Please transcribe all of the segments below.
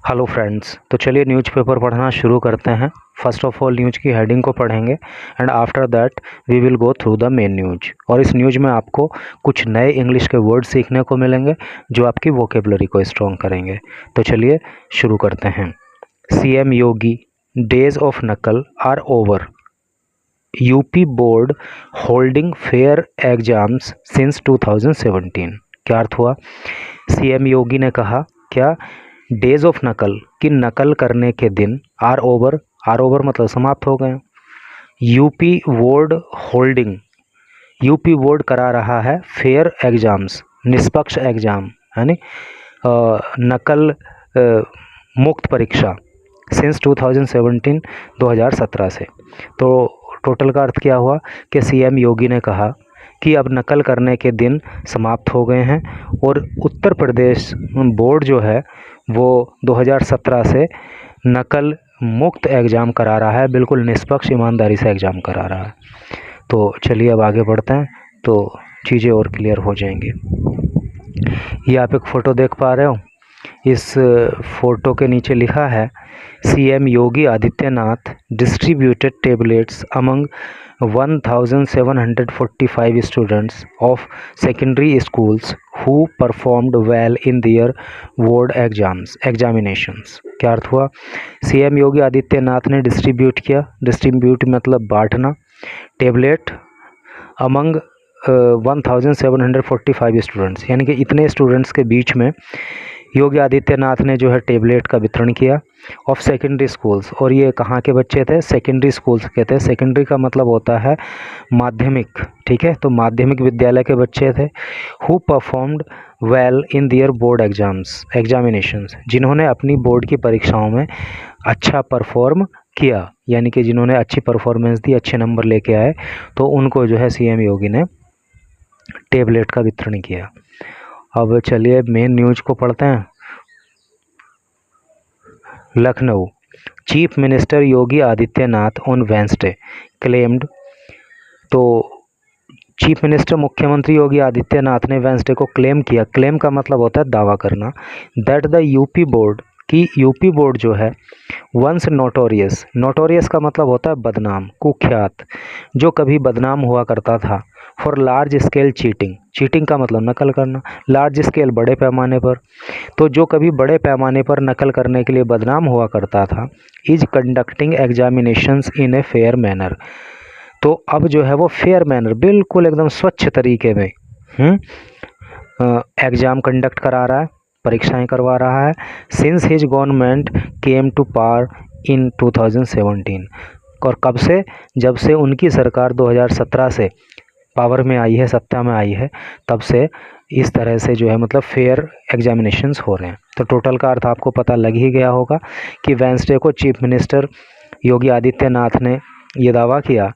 Hello friends, तो चलिए newspaper पढ़ना शुरू करते हैं। फर्स्ट ऑफ ऑल न्यूज़ की हेडिंग को पढ़ेंगे and after that we will go through the main news. और इस न्यूज़ में आपको कुछ नए इंग्लिश के वर्ड सीखने को मिलेंगे जो आपकी वोकेबलरी को स्ट्रॉन्ग करेंगे। तो चलिए शुरू करते हैं। CM Yogi, days of nakal are over. UP board holding fair exams since 2017। क्या अर्थ हुआ? सीएम योगी ने कहा क्या? डेज ऑफ नकल की नकल करने के दिन आर ओवर मतलब समाप्त हो गए। UP board holding, UP board करा रहा है फेयर एग्जाम्स, निष्पक्ष एग्जाम यानी नकल मुक्त परीक्षा सिंस 2017 से। तो टोटल का अर्थ क्या हुआ कि सीएम योगी ने कहा कि अब नकल करने के दिन समाप्त हो गए हैं और उत्तर प्रदेश बोर्ड जो है वो 2017 से नकल मुक्त एग्ज़ाम करा रहा है, बिल्कुल निष्पक्ष ईमानदारी से एग्ज़ाम करा रहा है। तो चलिए अब आगे बढ़ते हैं तो चीज़ें और क्लियर हो जाएंगी। ये आप एक फ़ोटो देख पा रहे हो। इस फोटो के नीचे लिखा है CM Yogi Adityanath distributed tablets among 1745 students of secondary schools who performed well in their board examinations. क्या अर्थ हुआ? सीएम योगी आदित्यनाथ ने डिस्ट्रीब्यूट किया, डिस्ट्रीब्यूट मतलब बांटना, टेबलेट अमंग 1745 स्टूडेंट्स यानी कि इतने स्टूडेंट्स के बीच में योगी आदित्यनाथ ने जो है टेबलेट का वितरण किया ऑफ सेकेंडरी स्कूल्स। और ये कहाँ के बच्चे थे? सेकेंडरी स्कूल्स के थे। सेकेंडरी का मतलब होता है माध्यमिक, ठीक है? तो माध्यमिक विद्यालय के बच्चे थे। Who performed well in their board examinations, जिन्होंने अपनी बोर्ड की परीक्षाओं में अच्छा परफॉर्म किया, यानी कि जिन्होंने अच्छी परफॉर्मेंस दी, अच्छे नंबर लेके आए, तो उनको जो है सीएम योगी ने टेबलेट का वितरण किया। अब चलिए मेन न्यूज को पढ़ते हैं। Lucknow, chief minister Yogi Adityanath on Wednesday claimed. तो चीफ मिनिस्टर मुख्यमंत्री योगी आदित्यनाथ ने वेंसडे को क्लेम किया, क्लेम का मतलब होता है दावा करना, दैट द यूपी बोर्ड की यूपी बोर्ड जो है वंस नोटोरियस, नोटोरियस का मतलब होता है बदनाम, कुख्यात, जो कभी बदनाम हुआ करता था for large scale cheating, cheating का मतलब नकल करना, लार्ज स्केल बड़े पैमाने पर, तो जो कभी बड़े पैमाने पर नकल करने के लिए बदनाम हुआ करता था, is conducting examinations in a fair manner. तो अब जो है वो फेयर मैनर, बिल्कुल एकदम स्वच्छ तरीके में एग्ज़ाम कंडक्ट करा रहा है, परीक्षाएं करवा रहा है। Since his government came to power in 2017, और कब से? जब से उनकी सरकार 2017 से पावर में आई है, सत्ता में आई है, तब से इस तरह से जो है मतलब फेयर एग्जामिनेशंस हो रहे हैं। तो टोटल का अर्थ आपको पता लग ही गया होगा कि वेंसडे को चीफ मिनिस्टर योगी आदित्यनाथ ने ये दावा किया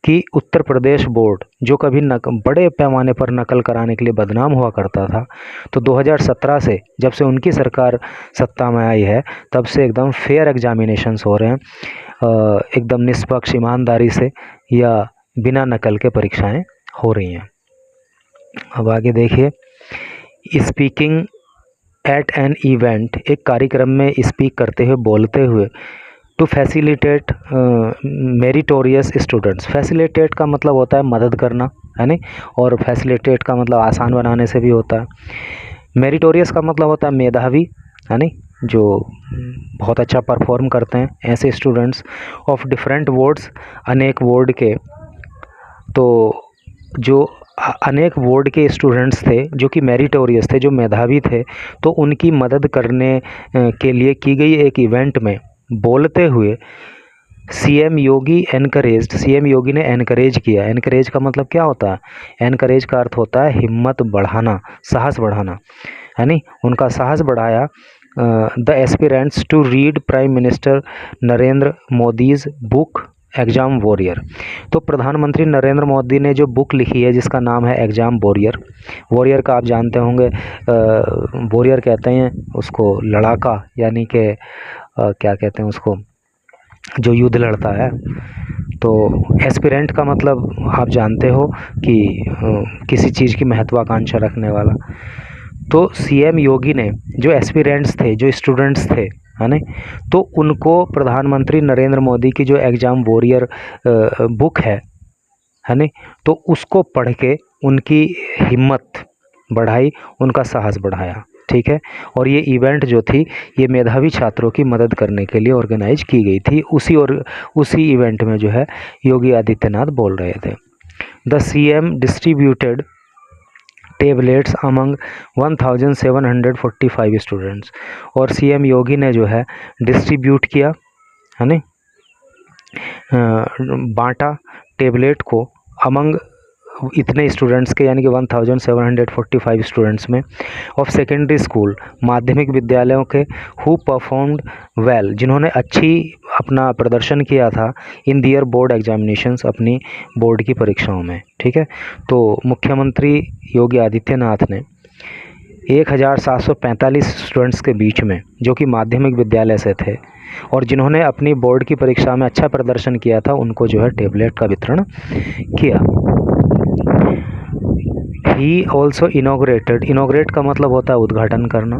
कि उत्तर प्रदेश बोर्ड जो कभी बड़े पैमाने पर नकल कराने के लिए बदनाम हुआ करता था, तो 2017 से जब से उनकी सरकार सत्ता में आई है तब से एकदम फेयर एग्जामिनेशंस हो रहे हैं, एकदम निष्पक्ष ईमानदारी से या बिना नकल के परीक्षाएं हो रही हैं। अब आगे देखिए, स्पीकिंग एट एन इवेंट, एक कार्यक्रम में स्पीक करते हुए, बोलते हुए, to facilitate meritorious students, facilitate का मतलब होता है मदद करना, है नहीं, और फैसिलिटेट का मतलब आसान बनाने से भी होता है। मेरिटोरियस का मतलब होता है मेधावी, है नहीं, जो बहुत अच्छा परफॉर्म करते हैं, ऐसे स्टूडेंट्स ऑफ डिफरेंट बोर्ड्स, अनेक बोर्ड के, तो जो अनेक बोर्ड के स्टूडेंट्स थे जो कि मेरिटोरियस थे, जो मेधावी थे, तो उनकी मदद करने के लिए की गई एक इवेंट में बोलते हुए सीएम योगी एनकरेज्ड, सीएम योगी ने एनकरेज किया। एनकरेज का मतलब क्या होता है? एनकरेज का अर्थ होता है हिम्मत बढ़ाना, साहस बढ़ाना, है नहीं, उनका साहस बढ़ाया the aspirants to read prime minister Narendra Modi's book exam warrior. तो प्रधानमंत्री नरेंद्र मोदी ने जो बुक लिखी है जिसका नाम है एग्ज़ाम वॉरियर, वॉरियर का आप जानते होंगे, वॉरियर कहते हैं उसको लड़ाका, यानी कि क्या कहते हैं उसको, जो युद्ध लड़ता है। तो एस्पिरेंट का मतलब आप जानते हो कि किसी चीज़ की महत्वाकांक्षा रखने वाला। तो सीएम योगी ने जो एस्पिरेंट्स थे, जो स्टूडेंट्स थे, है ना। तो उनको प्रधानमंत्री नरेंद्र मोदी की जो एग्ज़ाम वॉरियर बुक है ना, तो उसको पढ़ के उनकी हिम्मत बढ़ाई, उनका साहस बढ़ाया। ठीक है। और ये इवेंट जो थी ये मेधावी छात्रों की मदद करने के लिए ऑर्गेनाइज की गई थी। उसी इवेंट में जो है योगी आदित्यनाथ बोल रहे थे। The CM distributed tablets among 1745 students. और सीएम योगी ने जो है डिस्ट्रीब्यूट किया, है ना, बांटा टेबलेट को अमंग इतने स्टूडेंट्स के, यानी कि 1745 स्टूडेंट्स में, ऑफ सेकेंडरी स्कूल, माध्यमिक विद्यालयों के, हु परफॉर्म्ड वेल, जिन्होंने अच्छी अपना प्रदर्शन किया था इन दियर बोर्ड एग्जामिनेशंस, अपनी बोर्ड की परीक्षाओं में। ठीक है। तो मुख्यमंत्री योगी आदित्यनाथ ने 1745 स्टूडेंट्स के बीच में, जो कि माध्यमिक विद्यालय से थे और जिन्होंने अपनी बोर्ड की परीक्षा में अच्छा प्रदर्शन किया था, उनको जो है टेबलेट का वितरण किया। ही ऑल्सो इनोग्रेट का मतलब होता है उद्घाटन करना,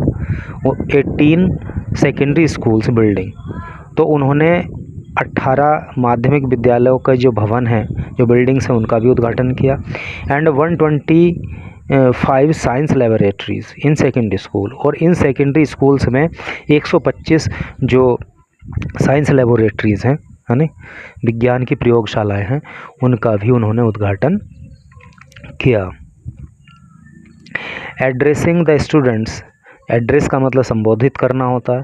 18 सेकेंडरी स्कूल्स बिल्डिंग। तो उन्होंने 18 माध्यमिक विद्यालयों का जो भवन है, जो बिल्डिंग्स हैं, उनका भी उद्घाटन किया। And 125 science laboratories in secondary school, और इन सेकेंडरी स्कूल्स में 125 जो साइंस लेबोरेटरीज़ हैं, है ना, विज्ञान की प्रयोगशालाएं हैं, उनका भी उन्होंने उद्घाटन किया। एड्रेसिंग द स्टूडेंट्स, एड्रेस का मतलब संबोधित करना होता है।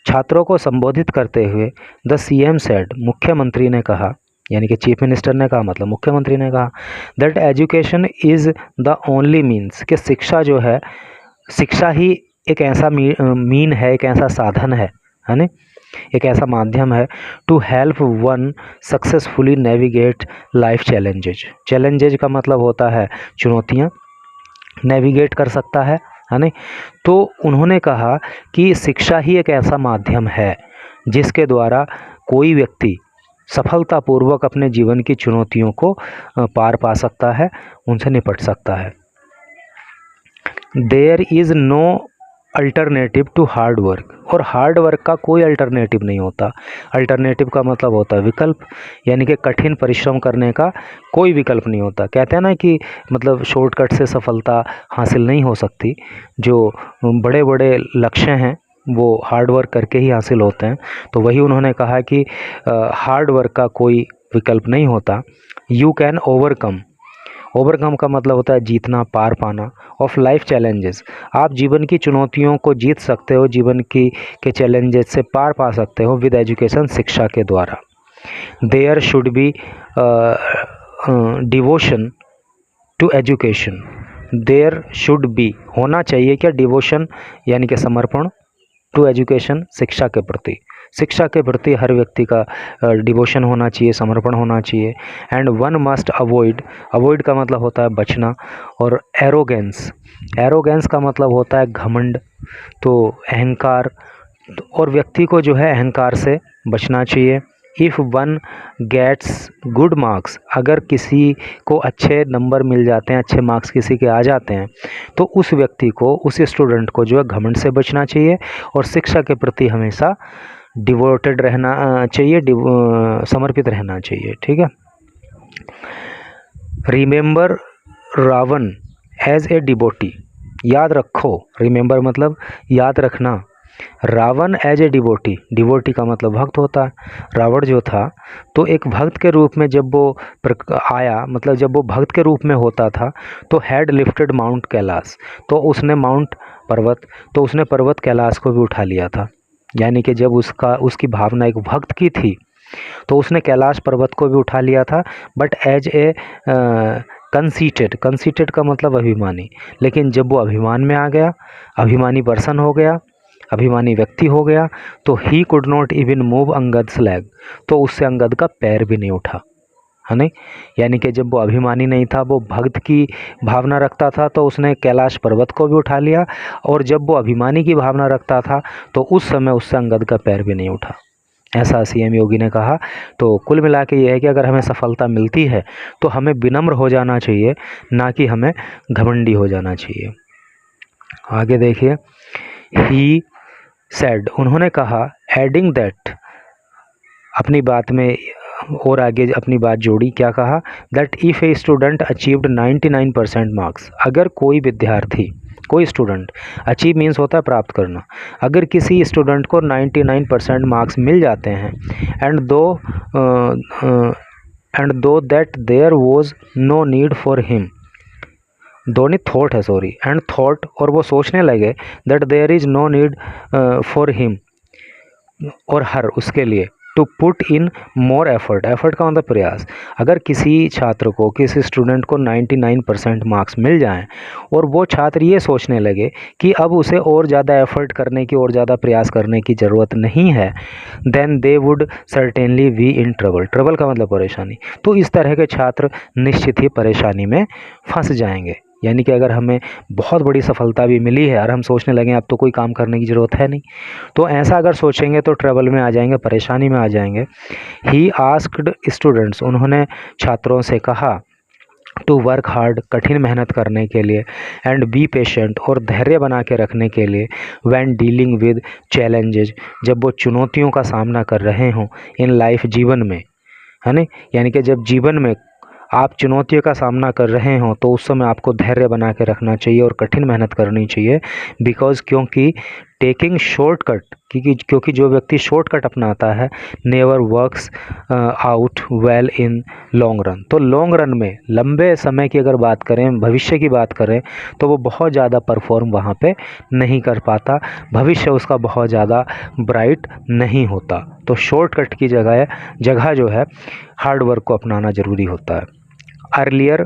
छात्रों को संबोधित करते हुए द सीएम सेड, मुख्यमंत्री ने कहा, यानी कि चीफ मिनिस्टर ने कहा, मतलब मुख्यमंत्री ने कहा, that education is the only means, कि शिक्षा जो है, शिक्षा ही एक ऐसा मीन है, एक ऐसा साधन है ना, एक ऐसा माध्यम है, to help one successfully navigate life challenges. Challenges का मतलब होता है चुनौतियाँ, नेविगेट कर सकता है ना। तो उन्होंने कहा कि शिक्षा ही एक ऐसा माध्यम है जिसके द्वारा कोई व्यक्ति सफलतापूर्वक अपने जीवन की चुनौतियों को पार पा सकता है, उनसे निपट सकता है। There is no alternative to hard work, और हार्ड वर्क का कोई अल्टरनेटिव नहीं होता। अल्टरनेटिव का मतलब होता है विकल्प, यानी कि कठिन परिश्रम करने का कोई विकल्प नहीं होता। कहते हैं ना कि मतलब शॉर्टकट से सफलता हासिल नहीं हो सकती, जो बड़े बड़े लक्ष्य हैं वो हार्ड वर्क करके ही हासिल होते हैं। तो वही उन्होंने कहा कि हार्ड वर्क का कोई विकल्प नहीं होता। यू कैन ओवरकम का मतलब होता है जीतना, पार पाना, ऑफ लाइफ चैलेंजेस, आप जीवन की चुनौतियों को जीत सकते हो, जीवन के चैलेंजेस से पार पा सकते हो विद एजुकेशन, शिक्षा के द्वारा। There should be devotion to education, there should be होना चाहिए क्या, डिवोशन यानी कि समर्पण, टू एजुकेशन शिक्षा के प्रति, शिक्षा के प्रति हर व्यक्ति का डिवोशन होना चाहिए, समर्पण होना चाहिए। एंड वन मस्ट अवॉइड का मतलब होता है बचना, और एरोगेंस का मतलब होता है घमंड, तो अहंकार, और व्यक्ति को जो है अहंकार से बचना चाहिए। If one gets good marks, अगर किसी को अच्छे नंबर मिल जाते हैं, अच्छे मार्क्स किसी के आ जाते हैं, तो उस व्यक्ति को, उस स्टूडेंट को जो है घमंड से बचना चाहिए और शिक्षा के प्रति हमेशा डिवोटेड रहना चाहिए, समर्पित रहना चाहिए। ठीक है। Remember Ravana as a devotee, याद रखो, रिमेंबर मतलब याद रखना, रावण एज ए डिवोटी का मतलब भक्त होता है। रावण जो था तो एक भक्त के रूप में जब वो आया, मतलब जब वो भक्त के रूप में होता था, तो हैड लिफ्टेड माउंट कैलाश, तो उसने पर्वत कैलाश को भी उठा लिया था। यानी कि जब उसकी भावना एक भक्त की थी तो उसने कैलाश पर्वत को भी उठा लिया था, बट एज ए कंसीटेड का मतलब अभिमानी। लेकिन जब वो अभिमान में आ गया, अभिमानी पर्सन हो गया, अभिमानी व्यक्ति हो गया, तो ही could not even move Angad's leg, तो उससे अंगद का पैर भी नहीं उठा, है नहीं। यानी कि जब वो अभिमानी नहीं था, वो भक्त की भावना रखता था, तो उसने कैलाश पर्वत को भी उठा लिया, और जब वो अभिमानी की भावना रखता था तो उस समय उससे अंगद का पैर भी नहीं उठा, ऐसा सीएम योगी ने कहा। तो कुल मिला के ये है कि अगर हमें सफलता मिलती है तो हमें विनम्र हो जाना चाहिए, ना कि हमें घमंडी हो जाना चाहिए। आगे देखिए, ही सेड, उन्होंने कहा, एडिंग दैट, अपनी बात में और आगे अपनी बात जोड़ी, क्या कहा, that if a student achieved 99% marks, अगर कोई विद्यार्थी, कोई स्टूडेंट, अचीव मीन्स होता है प्राप्त करना, अगर किसी स्टूडेंट को 99% मार्क्स मिल जाते हैं and though that there was no need for him, दो नहीं थॉट है, सॉरी, एंड थॉट, और वो सोचने लगे that there is no need for him, और हर उसके लिए, to put in more effort, effort का मतलब प्रयास, अगर किसी छात्र को, किसी स्टूडेंट को 99% मार्क्स मिल जाएं और वो छात्र ये सोचने लगे कि अब उसे और ज़्यादा एफर्ट करने की, और ज़्यादा प्रयास करने की ज़रूरत नहीं है, then they would certainly be in trouble, trouble का मतलब परेशानी, तो इस तरह के छात्र निश्चित ही परेशानी में फंस जाएंगे। यानी कि अगर हमें बहुत बड़ी सफलता भी मिली है और हम सोचने लगे अब तो कोई काम करने की ज़रूरत है नहीं, तो ऐसा अगर सोचेंगे तो ट्रबल में आ जाएंगे, परेशानी में आ जाएंगे। ही आस्क्ड स्टूडेंट्स, उन्होंने छात्रों से कहा, टू वर्क हार्ड, कठिन मेहनत करने के लिए, एंड बी पेशेंट, और धैर्य बना के रखने के लिए, व्हेन डीलिंग विद चैलेंजेज, जब वो चुनौतियों का सामना कर रहे हों, इन लाइफ, जीवन में, है ना, यानी कि जब जीवन में आप चुनौतियों का सामना कर रहे हों तो उस समय आपको धैर्य बना के रखना चाहिए और कठिन मेहनत करनी चाहिए, बिकॉज़, क्योंकि टेकिंग शॉर्टकट, क्योंकि जो व्यक्ति शॉर्टकट अपनाता है, never works out well in long run, तो लॉन्ग रन में, लंबे समय की अगर बात करें, भविष्य की बात करें, तो वो बहुत ज़्यादा परफॉर्म वहाँ पे नहीं कर पाता, भविष्य उसका बहुत ज़्यादा ब्राइट नहीं होता। तो शॉर्टकट की जगह जो है हार्ड वर्क को अपनाना ज़रूरी होता है। अर्लियर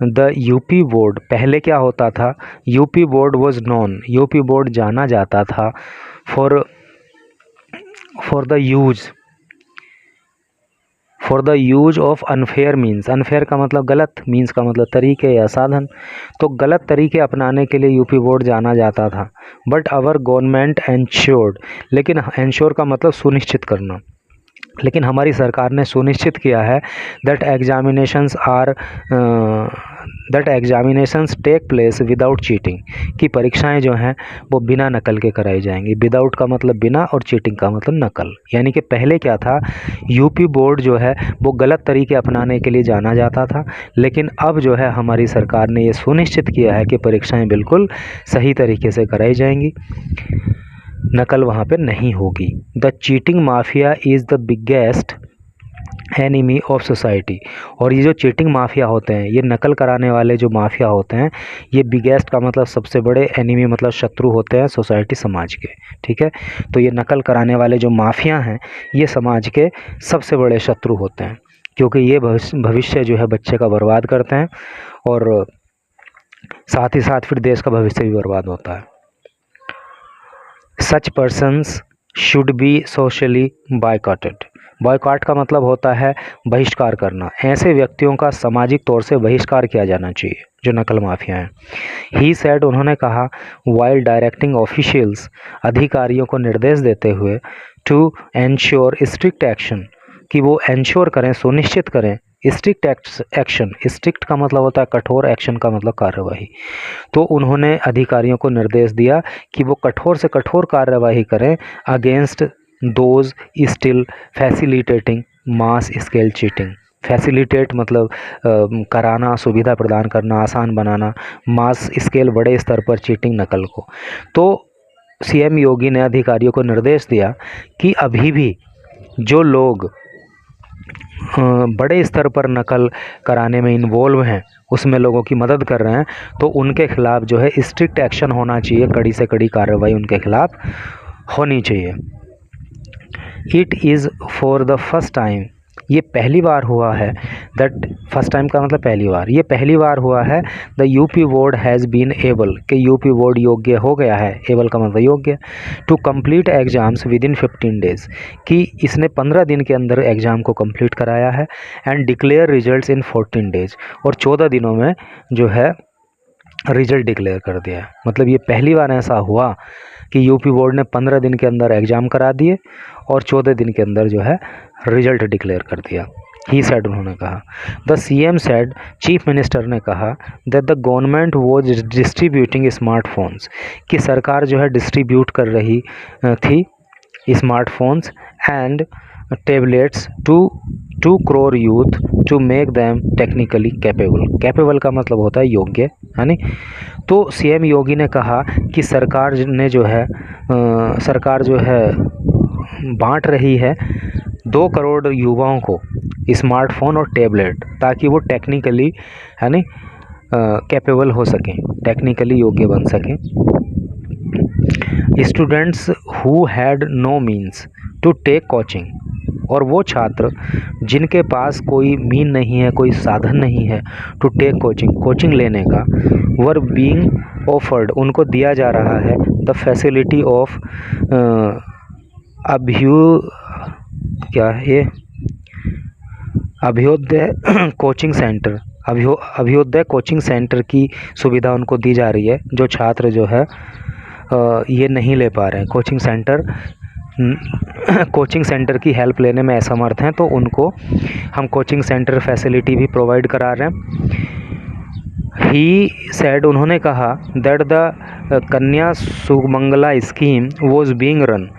द यूपी बोर्ड, पहले क्या होता था, UP board was non, UP board जाना जाता था for the use of unfair means, unfair का मतलब गलत, मीन्स का मतलब तरीके या साधन, तो गलत तरीके अपनाने के लिए यूपी बोर्ड जाना जाता था। बट आवर गवर्नमेंट एंश्योर्ड, लेकिन एंश्योर का मतलब सुनिश्चित करना, लेकिन हमारी सरकार ने सुनिश्चित किया है that examinations take place without cheating, कि परीक्षाएं जो हैं वो बिना नकल के कराई जाएंगी। विदाउट का मतलब बिना, और चीटिंग का मतलब नकल, यानी कि पहले क्या था, यूपी बोर्ड जो है वो गलत तरीके अपनाने के लिए जाना जाता था, लेकिन अब जो है हमारी सरकार ने ये सुनिश्चित किया है कि परीक्षाएं बिल्कुल सही तरीके से कराई जाएंगी, नकल वहाँ पे नहीं होगी। The cheating mafia is the biggest enemy of society, और ये जो चीटिंग माफिया होते हैं, ये नकल कराने वाले जो माफिया होते हैं, ये बिगेस्ट का मतलब सबसे बड़े, एनिमी मतलब शत्रु होते हैं सोसाइटी, समाज के, ठीक है। तो ये नकल कराने वाले जो माफिया हैं, ये समाज के सबसे बड़े शत्रु होते हैं, क्योंकि ये भविष्य जो है बच्चे का बर्बाद करते हैं, और साथ ही साथ फिर देश का भविष्य भी बर्बाद होता है। Such persons should be socially बायकॉटेड, boycott का मतलब होता है बहिष्कार करना, ऐसे व्यक्तियों का सामाजिक तौर से बहिष्कार किया जाना चाहिए जो नकल माफिया हैं। ही सेड, उन्होंने कहा, वाइल डायरेक्टिंग ऑफिशियल्स, अधिकारियों को निर्देश देते हुए, टू एंश्योर स्ट्रिक्ट एक्शन, कि वो एंश्योर करें, सुनिश्चित करें, स्ट्रिक्ट एक्शन, स्ट्रिक्ट का मतलब होता है कठोर, एक्शन का मतलब कार्यवाही, तो उन्होंने अधिकारियों को निर्देश दिया कि वो कठोर से कठोर कार्यवाही करें against those still facilitating mass scale cheating. Facilitate मतलब कराना, सुविधा प्रदान करना, आसान बनाना, मास स्केल बड़े स्तर पर चीटिंग, नकल को। तो सीएम योगी ने अधिकारियों को निर्देश दिया कि अभी भी जो लोग बड़े स्तर पर नकल कराने में इन्वॉल्व हैं, उसमें लोगों की मदद कर रहे हैं, तो उनके खिलाफ़ जो है स्ट्रिक्ट एक्शन होना चाहिए, कड़ी से कड़ी कार्रवाई उनके खिलाफ़ होनी चाहिए। It is for the first time, ये पहली बार हुआ है, दैट फर्स्ट टाइम का मतलब पहली बार, ये पहली बार हुआ है, the UP board has been able, कि यूपी बोर्ड योग्य हो गया है, एबल का मतलब योग्य, टू कंप्लीट एग्ज़ाम्स विद इन 15 डेज़, कि इसने 15 दिन के अंदर एग्ज़ाम को कंप्लीट कराया है, and declare results in 14 days, और 14 दिनों में जो है रिजल्ट डिक्लेयर कर दिया है। मतलब ये पहली बार ऐसा हुआ कि यूपी बोर्ड ने 15 दिन के अंदर एग्ज़ाम करा दिए और 14 दिन के अंदर जो है रिजल्ट डिक्लेयर कर दिया। ही सेड, उन्होंने कहा। The CM said, chief minister ने कहा, that the government was distributing smartphones, कि सरकार जो है डिस्ट्रीब्यूट कर रही थी smartphones and tablets to 2 crore youth to make them technically capable। Capable का मतलब होता है योग्य, है नी। तो सीएम योगी ने कहा कि सरकार जो है बांट रही है 2 करोड़ युवाओं को स्मार्टफोन और टैबलेट, ताकि वो टेक्निकली, है नी, कैपेबल हो सकें, टेक्निकली योग्य बन सकें। Students who had no means to take coaching, और वो छात्र जिनके पास कोई मीन नहीं है, कोई साधन नहीं है, टू टेक कोचिंग लेने का, वर बीइंग ऑफर्ड, उनको दिया जा रहा है the facility of Abhyudaya coaching centre, Abhyudaya coaching centre की सुविधा उनको दी जा रही है। जो छात्र जो है ये नहीं ले पा रहे हैं कोचिंग सेंटर की हेल्प लेने में असमर्थ हैं, तो उनको हम कोचिंग सेंटर फैसिलिटी भी प्रोवाइड करा रहे हैं। ही सेड, उन्होंने कहा, that the Kanya Sumangala scheme was being run,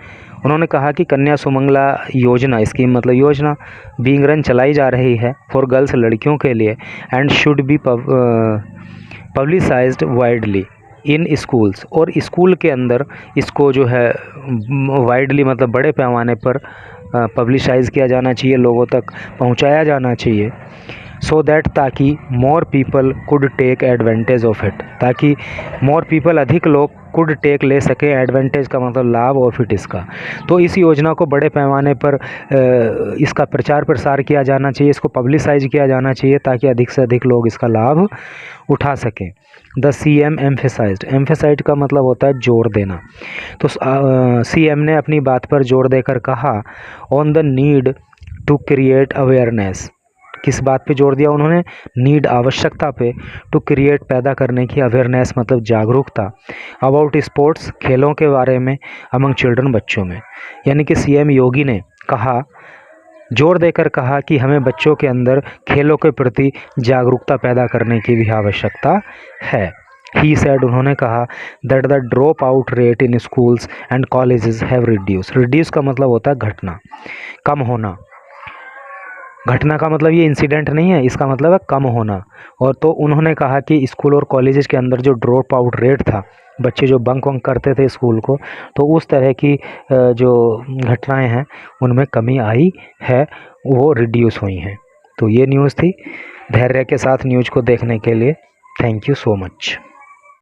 उन्होंने कहा कि कन्या सुमंगला योजना, स्कीम मतलब योजना, बीइंग रन चलाई जा रही है फॉर गर्ल्स, लड़कियों के लिए, and should be publicised widely in schools, और स्कूल के अंदर इसको जो है वाइडली मतलब बड़े पैमाने पर पब्लिसाइज़ किया जाना चाहिए, लोगों तक पहुंचाया जाना चाहिए। सो दैट, ताकि more people could take advantage of it, ताकि मोर पीपल, अधिक लोग, कुड टेक ले सके, एडवांटेज का मतलब लाभ, ऑफ इट इसका। तो इस योजना को बड़े पैमाने पर इसका प्रचार प्रसार किया जाना चाहिए, इसको पब्लिसाइज किया जाना चाहिए, ताकि अधिक से अधिक लोग इसका लाभ उठा सकें। द CM एम्फेसाइज्ड का मतलब होता है जोर देना। तो CM ने अपनी बात पर जोर देकर कहा, on the need to create awareness, किस बात पे जोर दिया उन्होंने? नीड, आवश्यकता पे, टू क्रिएट, पैदा करने की, अवेयरनेस मतलब जागरूकता, अबाउट स्पोर्ट्स, खेलों के बारे में, अमंग चिल्ड्रन, बच्चों में। यानी कि CM योगी ने कहा, जोर देकर कहा कि हमें बच्चों के अंदर खेलों के प्रति जागरूकता पैदा करने की भी आवश्यकता है। ही सेड, उन्होंने कहा, that the drop out rate in schools and colleges have reduce का मतलब होता है घटना, कम होना। घटना का मतलब ये इंसिडेंट नहीं है, इसका मतलब है कम होना। और तो उन्होंने कहा कि स्कूल और कॉलेजेस के अंदर जो ड्रॉप आउट रेट था, बच्चे जो बंक वंक करते थे स्कूल को, तो उस तरह की जो घटनाएं हैं उनमें कमी आई है, वो रिड्यूस हुई हैं। तो ये न्यूज़ थी। धैर्य के साथ न्यूज़ को देखने के लिए थैंक यू सो मच।